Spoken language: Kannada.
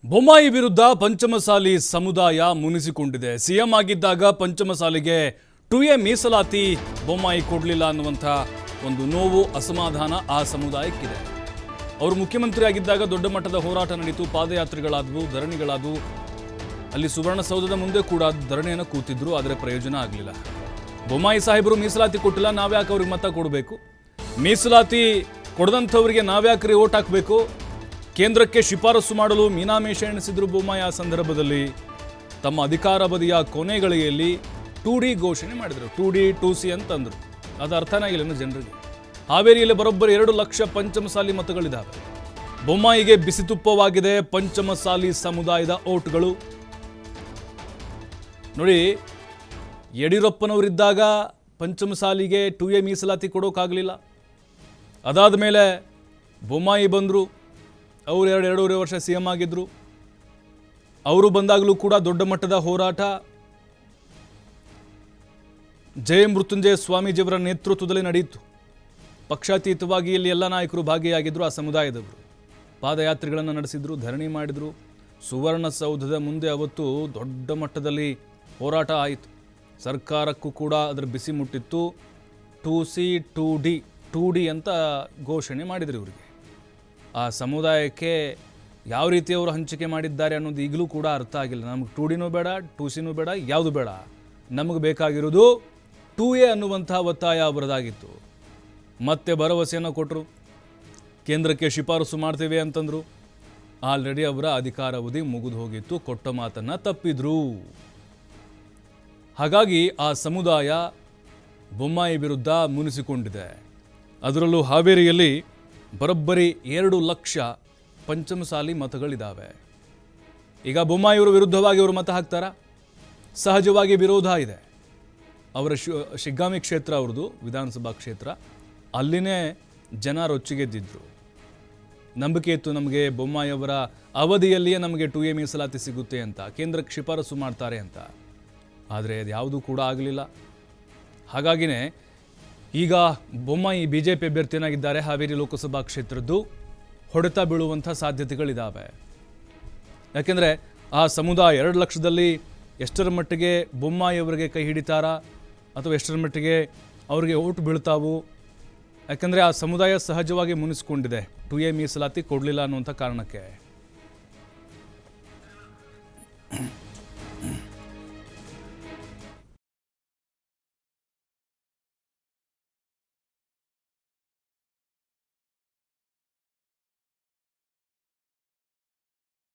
ಬೊಮ್ಮಾಯಿ ವಿರುದ್ಧ ಪಂಚಮಸಾಲಿ ಸಮುದಾಯ ಮುನಿಸಿಕೊಂಡಿದೆ. ಸಿಎಂ ಆಗಿದ್ದಾಗ ಪಂಚಮಸಾಲಿಗೆ 2A ಮೀಸಲಾತಿ ಬೊಮ್ಮಾಯಿ ಕೊಡಲಿಲ್ಲ ಅನ್ನುವಂಥ ಒಂದು ನೋವು, ಅಸಮಾಧಾನ ಆ ಸಮುದಾಯಕ್ಕಿದೆ. ಅವರು ಮುಖ್ಯಮಂತ್ರಿ ಆಗಿದ್ದಾಗ ದೊಡ್ಡ ಮಟ್ಟದ ಹೋರಾಟ ನಡೀತು, ಪಾದಯಾತ್ರೆಗಳಾದವು, ಧರಣಿಗಳಾದವು. ಅಲ್ಲಿ ಸುವರ್ಣಸೌಧದ ಮುಂದೆ ಕೂಡ ಧರಣಿಯನ್ನು ಕೂತಿದ್ರು, ಆದರೆ ಪ್ರಯೋಜನ ಆಗಲಿಲ್ಲ. ಬೊಮ್ಮಾಯಿ ಸಾಹೇಬರು ಮೀಸಲಾತಿ ಕೊಟ್ಟಿಲ್ಲ, ನಾವ್ಯಾಕೆ ಅವ್ರಿಗೆ ಮತ ಕೊಡಬೇಕು? ಮೀಸಲಾತಿ ಕೊಡದಂಥವರಿಗೆ ನಾವ್ಯಾಕ್ರಿ ಓಟ್ ಹಾಕಬೇಕು? ಕೇಂದ್ರಕ್ಕೆ ಶಿಫಾರಸು ಮಾಡಲು ಮೀನಾಮೇಷ ಎಣಿಸಿದ್ರು ಬೊಮ್ಮಾಯಿ. ಆ ಸಂದರ್ಭದಲ್ಲಿ ತಮ್ಮ ಅಧಿಕಾರಾವಧಿಯ ಕೊನೆಗಳಿಗೆಯಲ್ಲಿ 2D ಘೋಷಣೆ ಮಾಡಿದರು. 2D 2C ಅಂತಂದರು. ಅದು ಅರ್ಥನೇ ಆಗಿಲ್ಲ ಜನರಿಗೆ. ಹಾವೇರಿಯಲ್ಲಿ ಬರೋಬ್ಬರಿ 2 ಲಕ್ಷ ಪಂಚಮಸಾಲಿ ಮತಗಳಿದ್ದಾವೆ. ಬೊಮ್ಮಾಯಿಗೆ ಬಿಸಿತುಪ್ಪವಾಗಿದೆ ಪಂಚಮಸಾಲಿ ಸಮುದಾಯದ ಓಟ್ಗಳು. ನೋಡಿ, ಯಡಿಯೂರಪ್ಪನವರಿದ್ದಾಗ ಪಂಚಮಸಾಲಿಗೆ 2A ಮೀಸಲಾತಿ ಕೊಡೋಕ್ಕಾಗಲಿಲ್ಲ. ಅದಾದ ಮೇಲೆ ಬೊಮ್ಮಾಯಿ ಬಂದರು, ಅವರು 2.5 ವರ್ಷ CM ಆಗಿದ್ದರು. ಅವರು ಬಂದಾಗಲೂ ಕೂಡ ದೊಡ್ಡ ಮಟ್ಟದ ಹೋರಾಟ ಜಯಮೃತ್ಯುಂಜಯ ಸ್ವಾಮೀಜಿಯವರ ನೇತೃತ್ವದಲ್ಲಿ ನಡೆಯಿತು. ಪಕ್ಷಾತೀತವಾಗಿ ಇಲ್ಲಿ ಎಲ್ಲ ನಾಯಕರು ಭಾಗಿಯಾಗಿದ್ದರು. ಆ ಸಮುದಾಯದವರು ಪಾದಯಾತ್ರೆಗಳನ್ನು ನಡೆಸಿದರು, ಧರಣಿ ಮಾಡಿದರು. ಸುವರ್ಣಸೌಧದ ಮುಂದೆ ಅವತ್ತು ದೊಡ್ಡ ಮಟ್ಟದಲ್ಲಿ ಹೋರಾಟ ಆಯಿತು. ಸರ್ಕಾರಕ್ಕೂ ಕೂಡ ಅದರ ಬಿಸಿ ಮುಟ್ಟಿತ್ತು. 2C 2D ಅಂತ ಘೋಷಣೆ ಮಾಡಿದರು ಇವರಿಗೆ. ಆ ಸಮುದಾಯಕ್ಕೆ ಯಾವ ರೀತಿ ಅವರು ಹಂಚಿಕೆ ಮಾಡಿದ್ದಾರೆ ಅನ್ನೋದು ಈಗಲೂ ಕೂಡ ಅರ್ಥ ಆಗಿಲ್ಲ. ನಮಗೆ 2Dನೂ ಬೇಡ, 2Cನೂ ಬೇಡ, ಯಾವುದು ಬೇಡ. ನಮಗೆ ಬೇಕಾಗಿರೋದು 2A ಅನ್ನುವಂಥ ಒತ್ತಾಯ ಅವರದಾಗಿತ್ತು. ಮತ್ತೆ ಭರವಸೆಯನ್ನು ಕೊಟ್ಟರು, ಕೇಂದ್ರಕ್ಕೆ ಶಿಫಾರಸು ಮಾಡ್ತೇವೆ ಅಂತಂದರು. ಆಲ್ರೆಡಿ ಅವರ ಅಧಿಕಾರಾವಧಿ ಮುಗಿದು ಹೋಗಿತ್ತು, ಕೊಟ್ಟ ಮಾತನ್ನು ತಪ್ಪಿದ್ರು. ಹಾಗಾಗಿ ಆ ಸಮುದಾಯ ಬೊಮ್ಮಾಯಿ ವಿರುದ್ಧ ಮುನಿಸಿಕೊಂಡಿದೆ. ಅದರಲ್ಲೂ ಹಾವೇರಿಯಲ್ಲಿ ಬರೋಬ್ಬರಿ 2 ಲಕ್ಷ ಪಂಚಮಸಾಲಿ ಮತಗಳಿದ್ದಾವೆ. ಈಗ ಬೊಮ್ಮಾಯಿಯವರ ವಿರುದ್ಧವಾಗಿ ಅವರು ಮತ ಹಾಕ್ತಾರಾ? ಸಹಜವಾಗಿ ವಿರೋಧ ಇದೆ. ಅವರ ಶಿಗ್ಗಾಮಿ ಕ್ಷೇತ್ರ ಅವ್ರದ್ದು, ವಿಧಾನಸಭಾ ಕ್ಷೇತ್ರ. ಅಲ್ಲಿನೇ ಜನ ರೊಚ್ಚಿಗೆದ್ದಿದ್ರು. ನಂಬಿಕೆ ಇತ್ತು ನಮಗೆ ಬೊಮ್ಮಾಯಿಯವರ ಅವಧಿಯಲ್ಲಿಯೇ ನಮಗೆ 2A ಮೀಸಲಾತಿ ಸಿಗುತ್ತೆ ಅಂತ, ಕೇಂದ್ರಕ್ಕೆ ಶಿಫಾರಸು ಮಾಡ್ತಾರೆ ಅಂತ. ಆದರೆ ಅದು ಯಾವುದೂ ಕೂಡ ಆಗಲಿಲ್ಲ. ಹಾಗಾಗಿನೇ ಈಗ ಬೊಮ್ಮಾಯಿ BJP ಅಭ್ಯರ್ಥಿಯನ್ನಾಗಿದ್ದಾರೆ. ಹಾವೇರಿ ಲೋಕಸಭಾ ಕ್ಷೇತ್ರದ್ದು ಹೊಡೆತ ಬೀಳುವಂಥ ಸಾಧ್ಯತೆಗಳಿದ್ದಾವೆ. ಯಾಕೆಂದರೆ ಆ ಸಮುದಾಯ 2 ಲಕ್ಷದಲ್ಲಿ ಎಷ್ಟರ ಮಟ್ಟಿಗೆ ಬೊಮ್ಮಾಯಿಯವರಿಗೆ ಕೈ ಹಿಡಿತಾರಾ ಅಥವಾ ಎಷ್ಟರ ಮಟ್ಟಿಗೆ ಅವರಿಗೆ ಓಟು ಬೀಳ್ತಾವು? ಯಾಕೆಂದರೆ ಆ ಸಮುದಾಯ ಸಹಜವಾಗಿ ಮುನಿಸ್ಕೊಂಡಿದೆ 2A ಮೀಸಲಾತಿ ಕೊಡಲಿಲ್ಲ ಅನ್ನುವಂಥ ಕಾರಣಕ್ಕೆ.